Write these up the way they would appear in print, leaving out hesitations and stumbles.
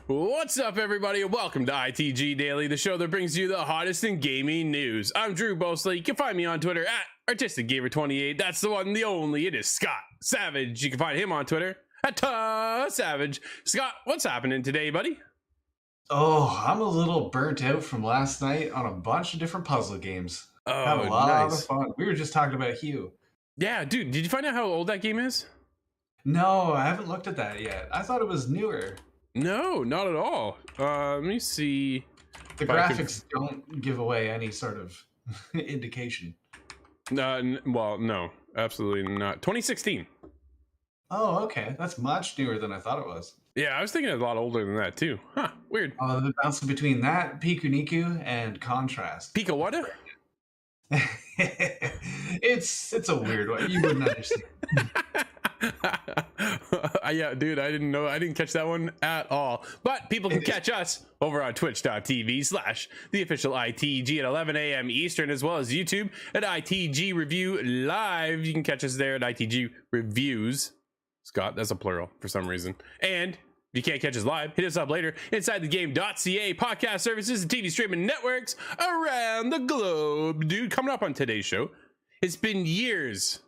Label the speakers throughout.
Speaker 1: What's up, everybody? Welcome to ITG Daily, the show that brings you the hottest in gaming news. I'm Drew Bosley. You can find me on Twitter at ArtisticGamer28. That's the one, the only. It is Scott Savage. You can find him on Twitter at Savage. Scott, what's happening today, buddy?
Speaker 2: Oh, I'm a little burnt out from last night on a bunch of different puzzle games. Had a lot of fun. We were just talking about Hue.
Speaker 1: Yeah, dude, did you find out how old that game is?
Speaker 2: No, I haven't looked at that yet. I thought it was newer.
Speaker 1: No, not at all. Let me see.
Speaker 2: The graphics don't give away any sort of indication.
Speaker 1: Well, no, absolutely not. 2016.
Speaker 2: Oh, okay. That's much newer than I thought it was.
Speaker 1: Yeah, I was thinking a lot older than that too. Huh, weird.
Speaker 2: The bouncing between that, Piku Niku, and Contrast.
Speaker 1: Pika what?
Speaker 2: It's a weird one. You wouldn't understand.
Speaker 1: Yeah, dude, I didn't catch that one at all. But people can catch us over on twitch.tv/the official ITG at 11 a.m. Eastern, as well as YouTube at ITG Review Live. You can catch us there at ITG Reviews. Scott, that's a plural for some reason. And if you can't catch us live, hit us up later inside the game.ca podcast services and TV streaming networks around the globe. Dude, coming up on today's show, it's been years.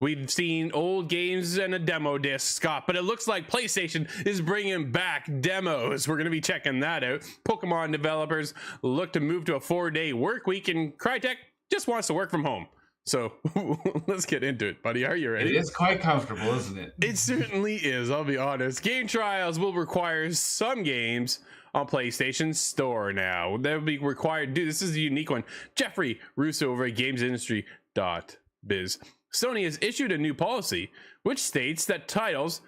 Speaker 1: We've seen old games and a demo disc, Scott, but it looks like PlayStation is bringing back demos. We're going to be checking that out. Pokémon developers look to move to a 4-day work week, and Crytek just wants to work from home. So let's get into it, buddy. Are you ready?
Speaker 2: It is quite comfortable, isn't it?
Speaker 1: It certainly is, I'll be honest. Game trials will require some games on PlayStation Store now. They'll be required. Dude, this is a unique one. Jeffrey Russo over at GamesIndustry.biz. Sony has issued a new policy which states that titles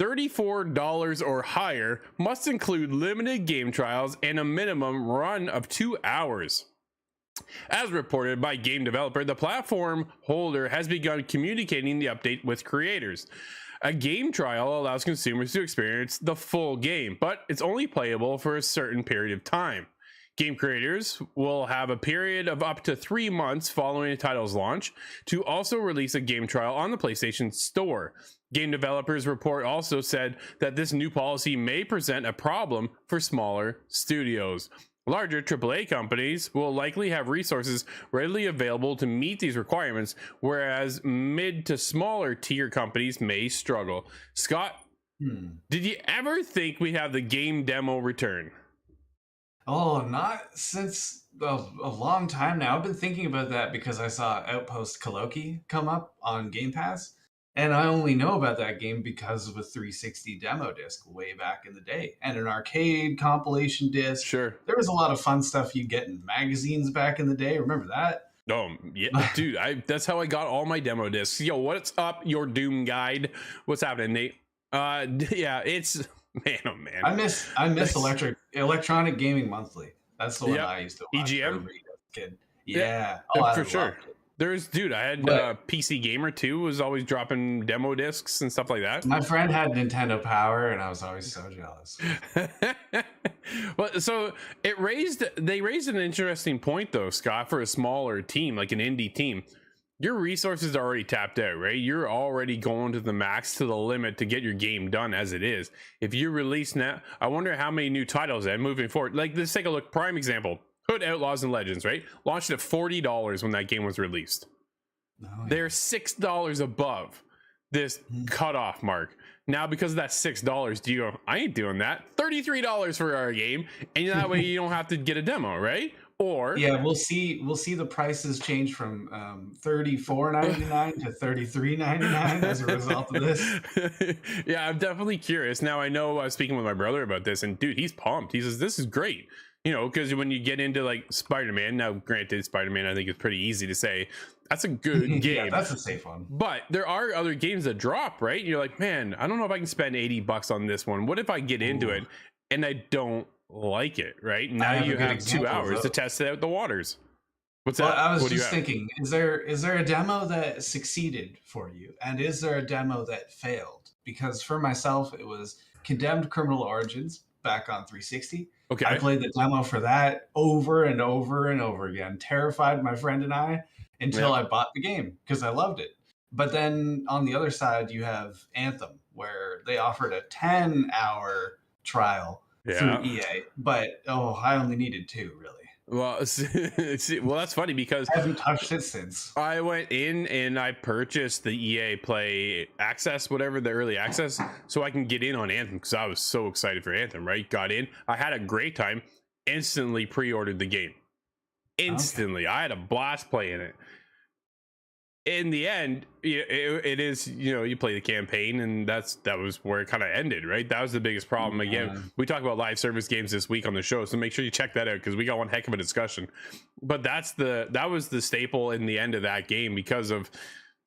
Speaker 1: $34 or higher must include limited game trials and a minimum run of 2 hours. As reported by game developer, the platform holder has begun communicating the update with creators. A game trial allows consumers to experience the full game, but it's only playable for a certain period of time. Game creators will have a period of up to 3 months following a title's launch to also release a game trial on the PlayStation Store. Game developers report also said that this new policy may present a problem for smaller studios. Larger AAA companies will likely have resources readily available to meet these requirements, whereas mid to smaller tier companies may struggle. Scott, did you ever think we'd have the game demo return?
Speaker 2: Oh, not since a long time now. I've been thinking about that because I saw Outpost Kaloki come up on Game Pass, and I only know about that game because of a 360 demo disc way back in the day, and an arcade compilation disc.
Speaker 1: Sure.
Speaker 2: There was a lot of fun stuff you get in magazines back in the day. Remember that?
Speaker 1: Oh, yeah, dude, that's how I got all my demo discs. Yo, what's up, your Doom guide? What's happening, Nate? Yeah, it's... Man, oh man!
Speaker 2: I miss Electronic Gaming Monthly. That's the one I used to watch.
Speaker 1: EGM?
Speaker 2: As a kid. Yeah,
Speaker 1: for sure. Dude, I had PC Gamer too. Was always dropping demo discs and stuff like that.
Speaker 2: My friend had Nintendo Power, and I was always so jealous.
Speaker 1: Well, so they raised an interesting point though, Scott. For a smaller team, like an indie team, your resources are already tapped out, right? You're already going to the max, to the limit to get your game done as it is. If you release now, I wonder how many new titles then moving forward. Like, let's take a look. Prime example, Hood Outlaws and Legends, right? Launched at $40 when that game was released. Oh, yeah. They're $6 above this cutoff mark. Now, because of that $6, do you go, I ain't doing that. $33 for our game. And that way you don't have to get a demo, right? Or
Speaker 2: yeah, we'll see the prices change from $34.99 to $33.99 as a result of this.
Speaker 1: Yeah, I'm definitely curious. Now, I know I was speaking with my brother about this, and dude, he's pumped. He says this is great, you know, because when you get into like Spider-Man, now granted, Spider-Man I think is pretty easy to say. That's a good game.
Speaker 2: Yeah, that's a safe one.
Speaker 1: But there are other games that drop, right? You're like, man, I don't know if I can spend $80 on this one. What if I get into it and I don't like it, right? Now you have 2 hours to test out the waters. What's that?
Speaker 2: I was just thinking, is there a demo that succeeded for you, and is there a demo that failed? Because for myself, it was Condemned Criminal Origins back on 360.
Speaker 1: Okay,
Speaker 2: I played the demo for that over and over and over again, terrified my friend and I, until I bought the game because I loved it. But then on the other side, you have Anthem, where they offered a 10-hour trial through
Speaker 1: Yeah.
Speaker 2: EA, but I only needed 2 really.
Speaker 1: Well, well, that's funny because
Speaker 2: I haven't touched it since.
Speaker 1: I went in and I purchased the EA Play Access, whatever, the early access, so I can get in on Anthem because I was so excited for Anthem, right? Got in, I had a great time, instantly pre-ordered the game. Instantly. Okay. I had a blast playing it. In the end, it is, you play the campaign, and that was where it kind of ended, right? That was the biggest problem. Again, we talk about live service games this week on the show, so make sure you check that out because we got one heck of a discussion. But that was the staple in the end of that game because of,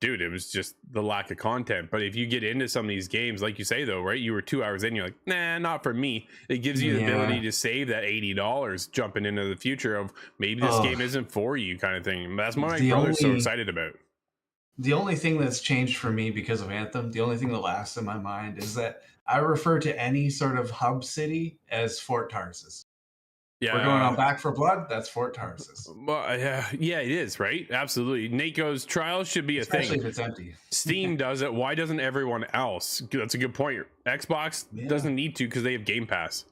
Speaker 1: dude, it was just the lack of content. But if you get into some of these games, like you say though, right, you were 2 hours in, you're like, nah, not for me. It gives you the ability to save that $80 jumping into the future of maybe this game isn't for you, kind of thing. That's what my brother's so excited about.
Speaker 2: The only thing that's changed for me because of Anthem, the only thing that lasts in my mind is that I refer to any sort of hub city as Fort Tarsus. Yeah, we're going on Back for Blood. That's Fort Tarsus.
Speaker 1: Well, yeah, it is, right? Absolutely. Nate goes, trials should be
Speaker 2: especially
Speaker 1: a thing.
Speaker 2: If it's empty.
Speaker 1: Steam does it. Why doesn't everyone else? That's a good point. Xbox doesn't need to because they have Game Pass,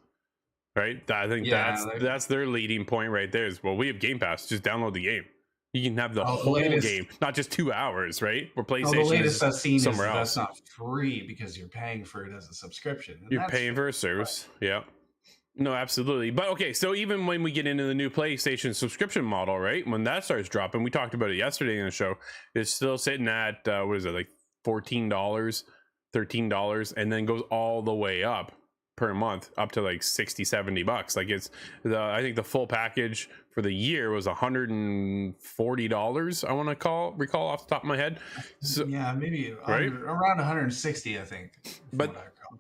Speaker 1: right? I think that's their leading point right there. Is, well, we have Game Pass. Just download the game. You can have the whole game, not just 2 hours, right? Where PlayStation
Speaker 2: the latest I've seen
Speaker 1: somewhere
Speaker 2: is
Speaker 1: else.
Speaker 2: That's not free because you're paying for it as a subscription.
Speaker 1: You're paying for a service, yeah. No, absolutely. But okay, so even when we get into the new PlayStation subscription model, right? When that starts dropping, we talked about it yesterday in the show. It's still sitting at what is it, like $14, $13, and then goes all the way up per month up to like $60-$70. Like I think the full package for the year was $140. I want to recall off the top of my head. So,
Speaker 2: yeah, maybe around 160, I think.
Speaker 1: But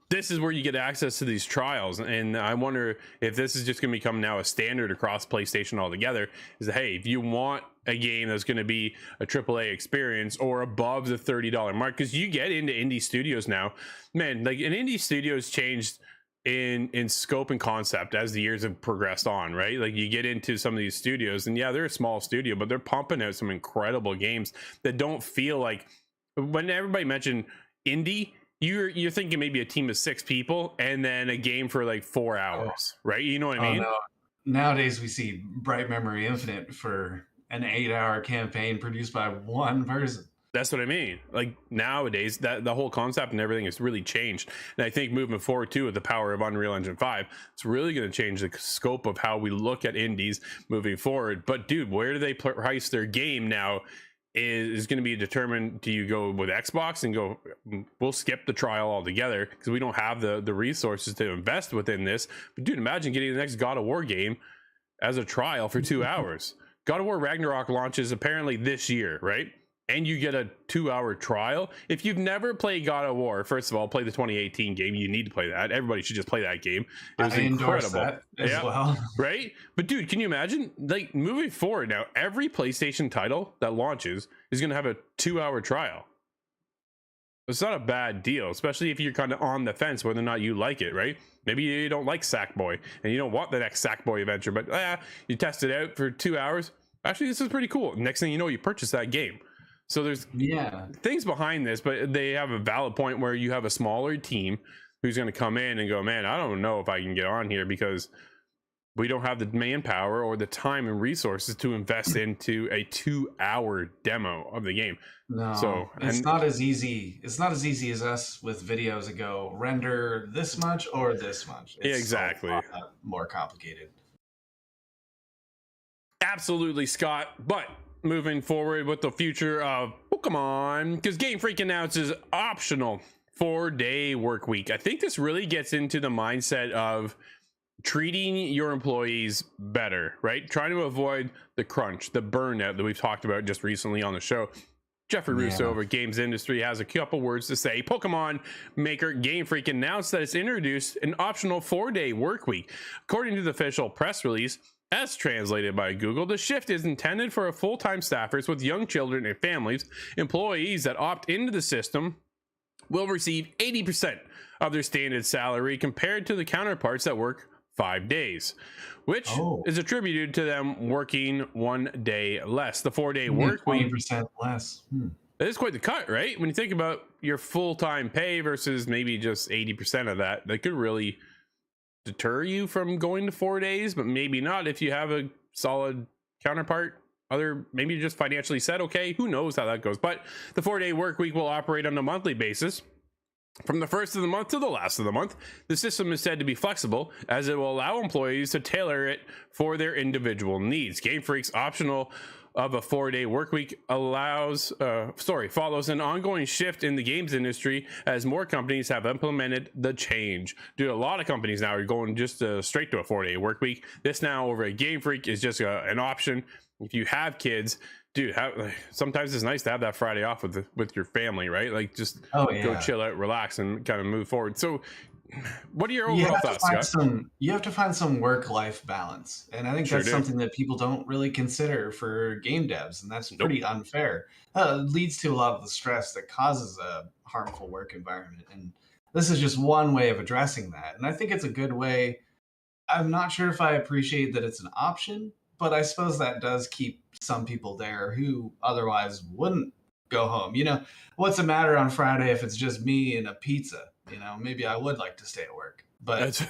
Speaker 1: this is where you get access to these trials, and I wonder if this is just going to become now a standard across PlayStation altogether. Is that, hey, if you want a game that's going to be a AAA experience or above the $30 mark, because you get into indie studios now, man, like an indie studio's changed in scope and concept as the years have progressed on, right? Like you get into some of these studios and they're a small studio, but they're pumping out some incredible games that don't feel like, when everybody mentioned indie, you're thinking maybe a team of 6 people and then a game for like 4 hours, right? You know what I mean?
Speaker 2: No. Nowadays we see Bright Memory Infinite for an 8-hour campaign produced by one person.
Speaker 1: That's what I mean. Like nowadays, that the whole concept and everything has really changed. And I think moving forward too, with the power of Unreal Engine 5, it's really going to change the scope of how we look at indies moving forward. But dude, where do they price their game now is going to be determined. Do you go with Xbox and go, we'll skip the trial altogether because we don't have the resources to invest within this. But dude, imagine getting the next God of War game as a trial for 2 hours. God of War Ragnarok launches apparently this year, right? And you get a 2-hour trial. If you've never played God of War, first of all, play the 2018 game. You need to play that. Everybody should just play that game. It was incredible.
Speaker 2: That as well.
Speaker 1: Right? But dude, can you imagine, like, moving forward now, every PlayStation title that launches is going to have a 2-hour trial. It's not a bad deal, especially if you're kind of on the fence whether or not you like it, right? Maybe you don't like Sackboy and you don't want the next Sackboy adventure, but you test it out for 2 hours. Actually, this is pretty cool. Next thing you know, you purchase that game. So there's things behind this, but they have a valid point where you have a smaller team who's going to come in and go, man, I don't know if I can get on here because we don't have the manpower or the time and resources to invest into a 2-hour demo of the game.
Speaker 2: No, so it's not as easy. It's not as easy as us with videos that go render this much or this much. It's
Speaker 1: exactly.
Speaker 2: A lot more complicated.
Speaker 1: Absolutely, Scott. But moving forward with the future of Pokemon, because Game Freak announces optional 4-day work week. I think this really gets into the mindset of treating your employees better, right? Trying to avoid the crunch, the burnout that we've talked about just recently on the show. Jeffrey Russo over at Games Industry has a couple words to say. Pokemon maker Game Freak announced that it's introduced an optional 4-day work week. According to the official press release, as translated by Google, the shift is intended for full-time staffers with young children and families. Employees that opt into the system will receive 80% of their standard salary compared to the counterparts that work 5 days, which is attributed to them working 1 day less. The 4-day work week,
Speaker 2: 20% less.
Speaker 1: That is quite the cut, right? When you think about your full-time pay versus maybe just 80% of that, that could really deter you from going to 4 days, but maybe not if you have a solid counterpart. Maybe you're just financially set. Okay, who knows how that goes. But the 4-day work week will operate on a monthly basis from the first of the month to the last of the month. The system is said to be flexible, as it will allow employees to tailor it for their individual needs. Game Freak's optional of a 4-day work week follows an ongoing shift in the games industry as more companies have implemented the change. Dude, a lot of companies now are going just straight to a 4-day work week. This now over at Game Freak is just an option. If you have kids, dude, sometimes it's nice to have that Friday off with your family, right? Like, just go chill out, relax, and kind of move forward. So what are your overall thoughts, Scott?
Speaker 2: You have to find some work-life balance, and I think that's something that people don't really consider for game devs, and that's pretty unfair. It leads to a lot of the stress that causes a harmful work environment, and this is just one way of addressing that. And I think it's a good way. I'm not sure if I appreciate that it's an option, but I suppose that does keep some people there who otherwise wouldn't go home. What's the matter on Friday if it's just me and a pizza? Maybe I would like to stay at work, but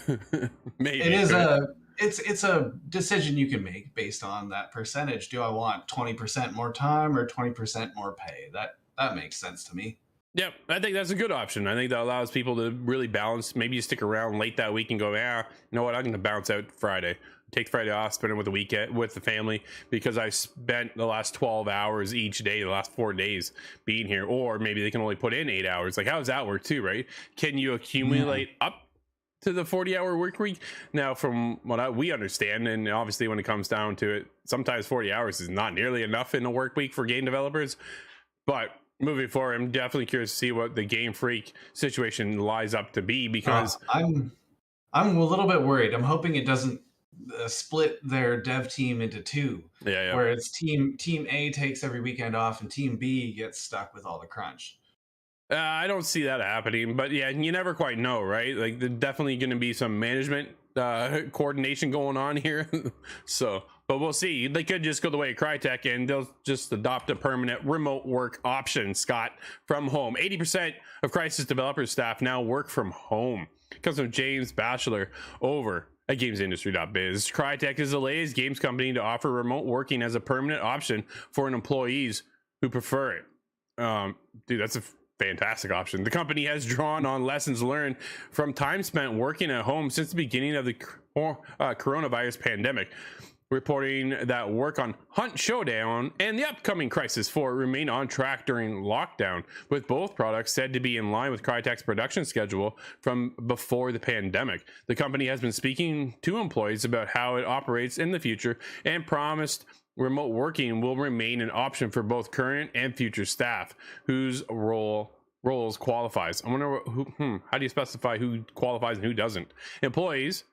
Speaker 1: maybe
Speaker 2: it's a decision you can make based on that percentage. Do I want 20% more time or 20% more pay? That makes sense to me.
Speaker 1: Yeah, I think that's a good option. I think that allows people to really balance. Maybe you stick around late that week and go, you know what, I'm going to bounce out Friday. Take Friday off, spend it with the weekend with the family, because I spent the last 12 hours each day, the last 4 days being here. Or maybe they can only put in 8 hours. Like, how does that work too, right? Can you accumulate up to the 40-hour work week? Now, from what we understand, and obviously when it comes down to it, sometimes 40 hours is not nearly enough in a work week for game developers. But moving forward, I'm definitely curious to see what the Game Freak situation lies up to be, because
Speaker 2: I'm a little bit worried. I'm hoping it doesn't split their dev team into two, where it's team A takes every weekend off and team B gets stuck with all the crunch.
Speaker 1: I don't see that happening, but yeah, you never quite know, right? Like, there's definitely going to be some management coordination going on here. But we'll see. They could just go the way of Crytek and they'll just adopt a permanent remote work option, Scott, from home. 80% of Crysis developer staff now work from home. It comes from James Batchelor over at gamesindustry.biz. Crytek is the latest games company to offer remote working as a permanent option for employees who prefer it. Dude, that's a fantastic option. The company has drawn on lessons learned from time spent working at home since the beginning of the coronavirus pandemic, reporting that work on Hunt Showdown and the upcoming Crysis 4 remain on track during lockdown, with both products said to be in line with Crytek's production schedule from before the pandemic. The company has been speaking to employees about how it operates in the future and promised remote working will remain an option for both current and future staff whose roles qualifies. I wonder how do you specify who qualifies and who doesn't? Employees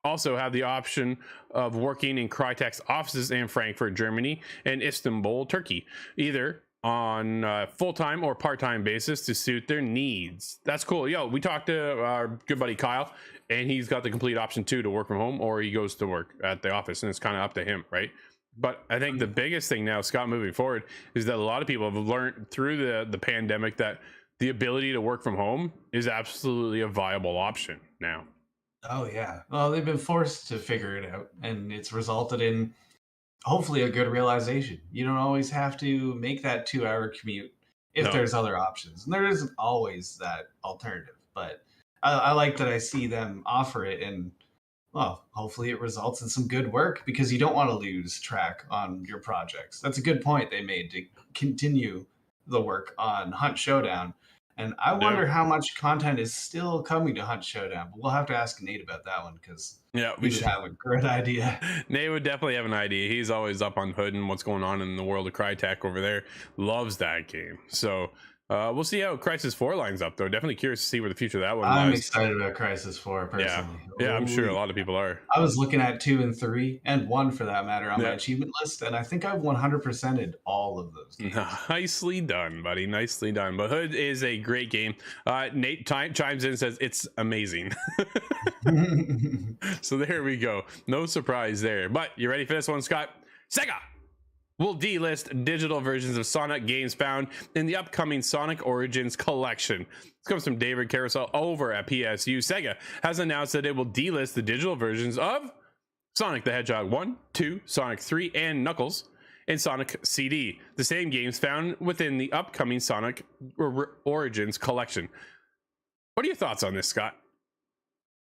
Speaker 1: also have the option of working in Crytek's offices in Frankfurt, Germany, and Istanbul, Turkey, either on a full-time or part-time basis to suit their needs. That's cool. We talked to our good buddy Kyle, and he's got the complete option too, to work from home, or he goes to work at the office, and it's kind of up to him, right? But I think the biggest thing now, Scott, moving forward, is that a lot of people have learned through the pandemic that the ability to work from home is absolutely a viable option now.
Speaker 2: Oh, yeah. Well, they've been forced to figure it out, and it's resulted in hopefully a good realization. You don't always have to make that 2-hour commute if there's other options. And there isn't always that alternative. But I like that I see them offer it, and, well, hopefully it results in some good work, because you don't want to lose track on your projects. That's a good point they made, to continue the work on Hunt Showdown. And I wonder how much content is still coming to Hunt Showdown. But we'll have to ask Nate about that one, because we should have a great idea.
Speaker 1: Nate would definitely have an idea. He's always up on Hood and what's going on in the world of Crytek over there. Loves that game. So we'll see how Crysis 4 lines up, though. Definitely curious to see where the future of that one lies.
Speaker 2: I'm excited about Crysis 4, personally.
Speaker 1: Yeah, I'm sure a lot of people are.
Speaker 2: I was looking at 2 and 3, and 1 for that matter, on my achievement list, and I think I've 100%ed all of those games.
Speaker 1: Nicely done, buddy. Nicely done. But Hood is a great game. Nate chimes in and says it's amazing. So there we go. No surprise there. But you ready for this one, Scott? Sega! will delist digital versions of Sonic games found in the upcoming Sonic Origins collection. This comes from David Carousel over at PSU. Sega has announced that it will delist the digital versions of Sonic the Hedgehog 1, 2, Sonic 3, and Knuckles and Sonic CD, the same games found within the upcoming Sonic Origins collection. What are your thoughts on this, Scott?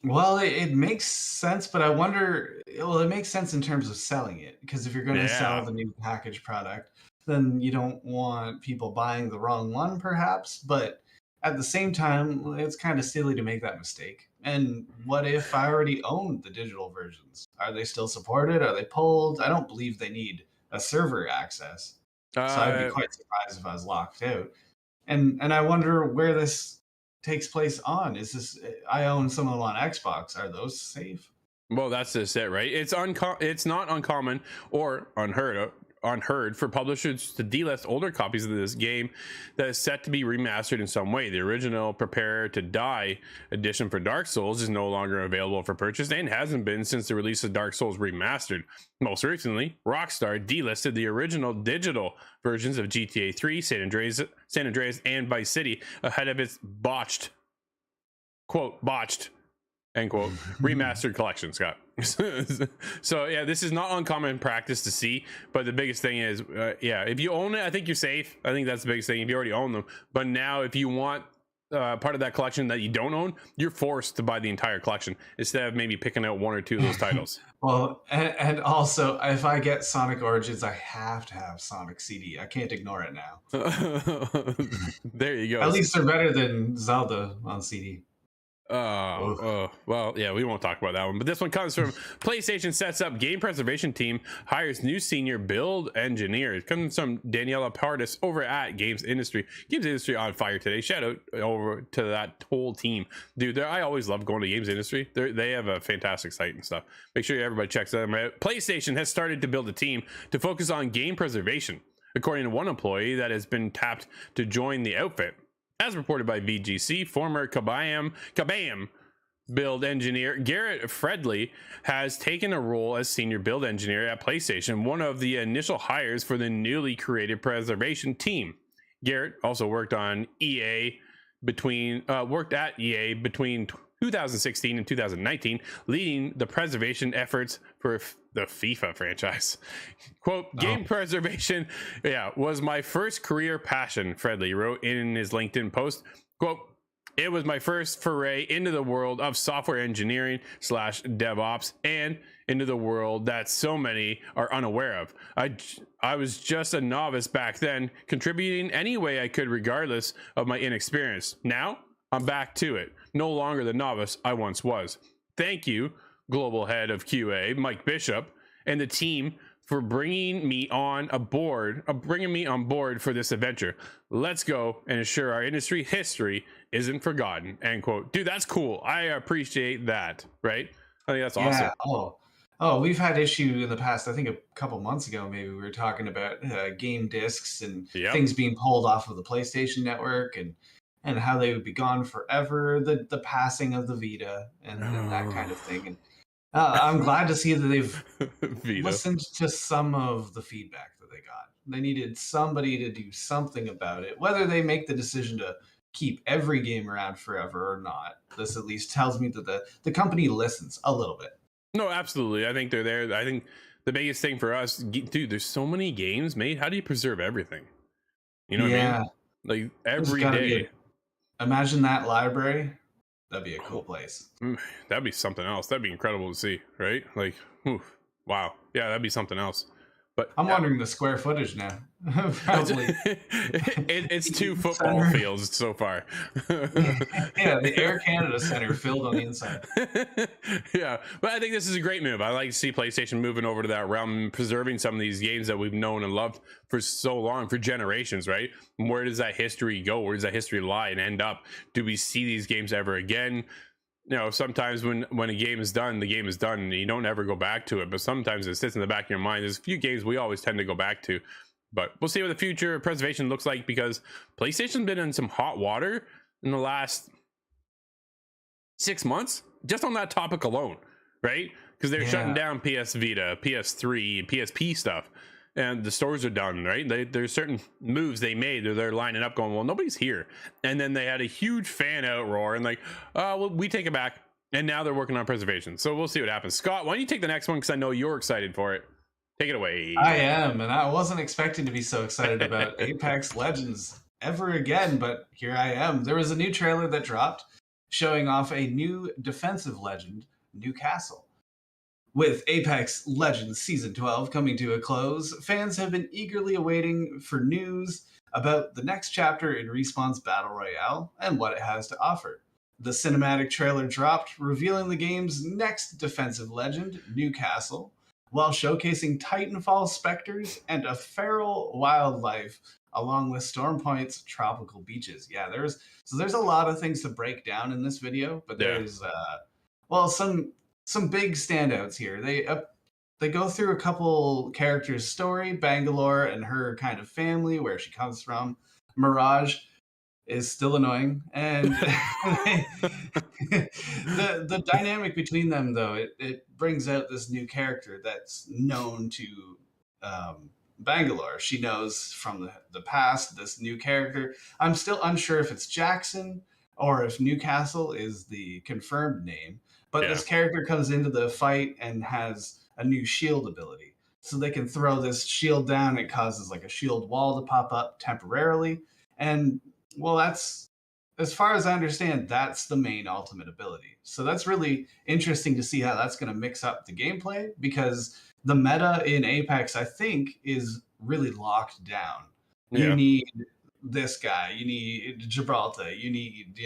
Speaker 2: Well, it makes sense, but I wonder. Well, it makes sense in terms of selling it, because if you're going to sell the new package product, then you don't want people buying the wrong one, perhaps. But at the same time, it's kind of silly to make that mistake. And what if I already owned the digital versions? Are they still supported? Are they pulled? I don't believe they need a server access, so I'd be quite surprised if I was locked out. And I wonder where this takes place on. Is this, I own some of them on Xbox, are those safe?
Speaker 1: Well, that's just it, right? It's not uncommon or unheard for publishers to delist older copies of this game that is set to be remastered in some way. The original Prepare to Die edition for Dark Souls is no longer available for purchase and hasn't been since the release of Dark Souls Remastered. Most recently, Rockstar delisted the original digital versions of GTA 3, San Andreas, and Vice City ahead of its botched end quote remastered collection, Scott. So yeah, this is not uncommon practice to see, but the biggest thing is if you own it, I think you're safe. I think that's the biggest thing, if you already own them. But now if you want part of that collection that you don't own, you're forced to buy the entire collection instead of maybe picking out one or two of those titles.
Speaker 2: Well, and also, if I get Sonic Origins, I have to have Sonic CD. I can't ignore it now.
Speaker 1: There you go.
Speaker 2: At least they're better than Zelda on CD.
Speaker 1: Well, yeah, we won't talk about that one. But this one comes from PlayStation sets up game preservation team, hires new senior build engineer. It comes from Daniela Pardis over at Games Industry. Games Industry on fire today. Shout out over to that whole team. Dude, I always love going to Games Industry. They have a fantastic site and stuff. Make sure everybody checks them out. PlayStation has started to build a team to focus on game preservation, according to one employee that has been tapped to join the outfit. As reported by VGC, former Kabam build engineer Garrett Fredley has taken a role as senior build engineer at PlayStation, one of the initial hires for the newly created preservation team. Garrett also worked at EA between 2016 and 2019, leading the preservation efforts for the FIFA franchise. Quote, game preservation, was my first career passion, Fredley wrote in his LinkedIn post. Quote, it was my first foray into the world of software engineering / DevOps and into the world that so many are unaware of. I was just a novice back then, contributing any way I could regardless of my inexperience. Now, I'm back to it. No longer the novice I once was. Thank you, global head of QA, Mike Bishop, and the team for bringing me on board for this adventure. Let's go and ensure our industry history isn't forgotten, end quote. Dude, that's cool. I appreciate that, right? I think that's awesome.
Speaker 2: Yeah. Oh, we've had issue in the past. I think a couple months ago, maybe we were talking about game discs and things being pulled off of the PlayStation Network and how they would be gone forever. The passing of the Vita and that kind of thing. And I'm glad to see that they've listened to some of the feedback that they got. They needed somebody to do something about it. Whether they make the decision to keep every game around forever or not, this at least tells me that the company listens a little bit.
Speaker 1: No, absolutely. I think they're there. I think the biggest thing for us, dude, there's so many games made. How do you preserve everything? You know what I mean? Like every day.
Speaker 2: Imagine that library. That'd be a cool place.
Speaker 1: That'd be something else. That'd be incredible to see, right? Like, wow. Yeah, that'd be something else. But
Speaker 2: I'm wondering the square footage now. Probably.
Speaker 1: it's 2 football fields so far.
Speaker 2: Yeah, the Air Canada Center filled on the inside.
Speaker 1: Yeah, but I think this is a great move. I like to see PlayStation moving over to that realm and preserving some of these games that we've known and loved for so long, for generations, right? Where does that history go? Where does that history lie and end up? Do we see these games ever again? You know, sometimes when a game is done, the game is done and you don't ever go back to it. But sometimes it sits in the back of your mind. There's a few games we always tend to go back to. But we'll see what the future preservation looks like, because PlayStation's been in some hot water in the last 6 months, just on that topic alone, right? Because they're shutting down PS Vita, PS3, PSP stuff. and the stores are done, right? There's certain moves they made. They're lining up going, well, nobody's here. And then they had a huge fan outroar and like, well, we take it back. And now they're working on preservation. So we'll see what happens. Scott, why don't you take the next one? Because I know you're excited for it. Take it away.
Speaker 2: I am, and I wasn't expecting to be so excited about Apex Legends ever again, but here I am. There was a new trailer that dropped showing off a new defensive legend, Newcastle. With Apex Legends Season 12 coming to a close, fans have been eagerly awaiting for news about the next chapter in Respawn's Battle Royale and what it has to offer. The cinematic trailer dropped, revealing the game's next defensive legend, Newcastle, while showcasing Titanfall specters and a feral wildlife, along with Stormpoint's tropical beaches. Yeah, there's a lot of things to break down in this video, but there's some big standouts here. They go through a couple characters' story, Bangalore and her kind of family, where she comes from. Mirage is still annoying, and the dynamic between them, though, it brings out this new character that's known to Bangalore. She knows from the past this new character. I'm still unsure if it's Jackson or if Newcastle is the confirmed name, but this character comes into the fight and has a new shield ability. So they can throw this shield down. It causes like a shield wall to pop up temporarily. And well, that's, as far as I understand, that's the main ultimate ability. So that's really interesting to see how that's going to mix up the gameplay, because the meta in Apex, I think, is really locked down. You need this guy, you need Gibraltar, you need,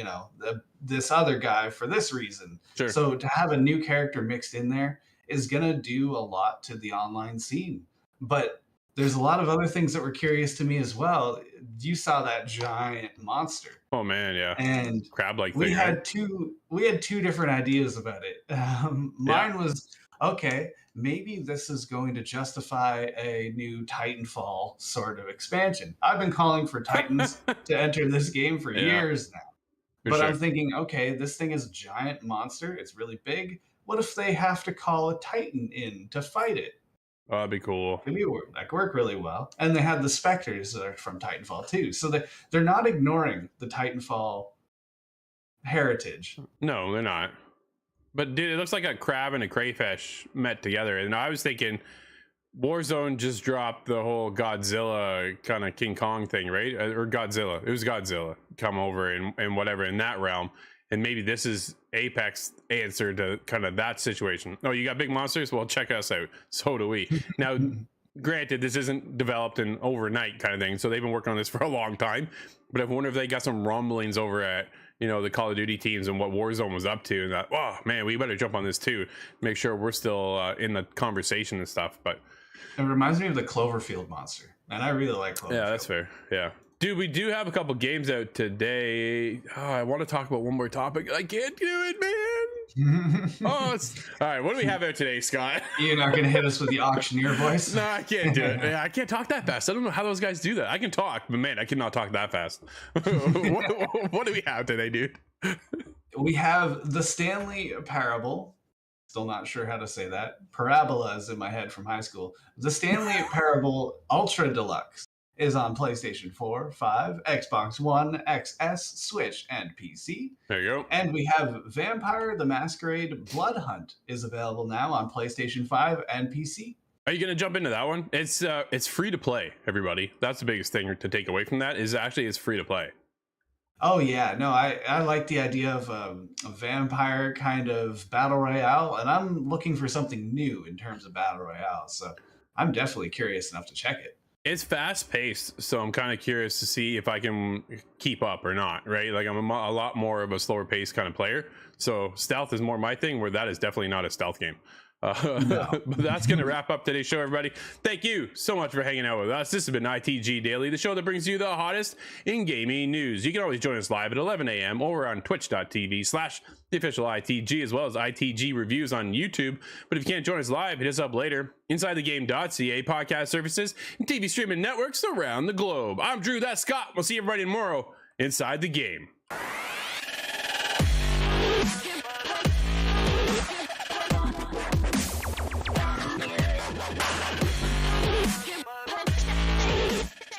Speaker 2: this other guy for this reason. Sure. So to have a new character mixed in there is going to do a lot to the online scene. But there's a lot of other things that were curious to me as well. You saw that giant monster.
Speaker 1: Oh man, yeah.
Speaker 2: And
Speaker 1: crab-like
Speaker 2: we
Speaker 1: thing,
Speaker 2: had
Speaker 1: right?
Speaker 2: we had two different ideas about it. Mine was, okay, maybe this is going to justify a new Titanfall sort of expansion. I've been calling for Titans to enter this game for years now. But I'm thinking, okay, this thing is a giant monster. It's really big. What if they have to call a Titan in to fight it?
Speaker 1: Oh, that'd be cool.
Speaker 2: That could work really well. And they had the Spectres that are from Titanfall too. So they're not ignoring the Titanfall heritage.
Speaker 1: No, they're not. But dude, it looks like a crab and a crayfish met together. And I was thinking Warzone just dropped the whole Godzilla kind of King Kong thing, right? Or Godzilla. It was Godzilla come over and whatever in that realm. And maybe this is Apex answer to kind of that situation. Oh, you got big monsters? Well, check us out. So do we. Now, granted, this isn't developed in overnight kind of thing. So they've been working on this for a long time. But I wonder if they got some rumblings over at, the Call of Duty teams and what Warzone was up to. And that, oh, man, we better jump on this too. Make sure we're still in the conversation and stuff. But
Speaker 2: it reminds me of the Cloverfield monster. And I really like Cloverfield.
Speaker 1: Yeah, that's fair. Yeah. Dude, we do have a couple games out today. Oh, I want to talk about one more topic. I can't do it, man. All right. What do we have out today, Scott?
Speaker 2: You're not going to hit us with the auctioneer voice?
Speaker 1: No, I can't do it. I can't talk that fast. I don't know how those guys do that. I can talk, but man, I cannot talk that fast. What do we have today, dude?
Speaker 2: We have the Stanley Parable. Still not sure how to say that. Parabola is in my head from high school. The Stanley Parable Ultra Deluxe is on PlayStation 4, 5, Xbox One, XS, Switch, and PC.
Speaker 1: There you go.
Speaker 2: And we have Vampire the Masquerade Blood Hunt is available now on PlayStation 5 and PC.
Speaker 1: Are you going to jump into that one? It's free to play, everybody. That's the biggest thing to take away from that is actually it's free to play.
Speaker 2: Oh, yeah. No, I like the idea of a vampire kind of battle royale, and I'm looking for something new in terms of battle royale. So I'm definitely curious enough to check it.
Speaker 1: It's fast paced, so I'm kind of curious to see if I can keep up or not, right? Like I'm a lot more of a slower paced kind of player. So stealth is more my thing, where that is definitely not a stealth game.
Speaker 2: No.
Speaker 1: But that's going to wrap up today's show, everybody. Thank you so much for hanging out with us. This has been ITG Daily, the show that brings you the hottest in gaming news. You can always join us live at 11 a.m. over on twitch.tv/the official ITG, as well as ITG reviews on YouTube. But if you can't join us live, hit us up later. InsideTheGame.ca podcast services and TV streaming networks around the globe. I'm Drew, that's Scott. We'll see everybody tomorrow inside the game.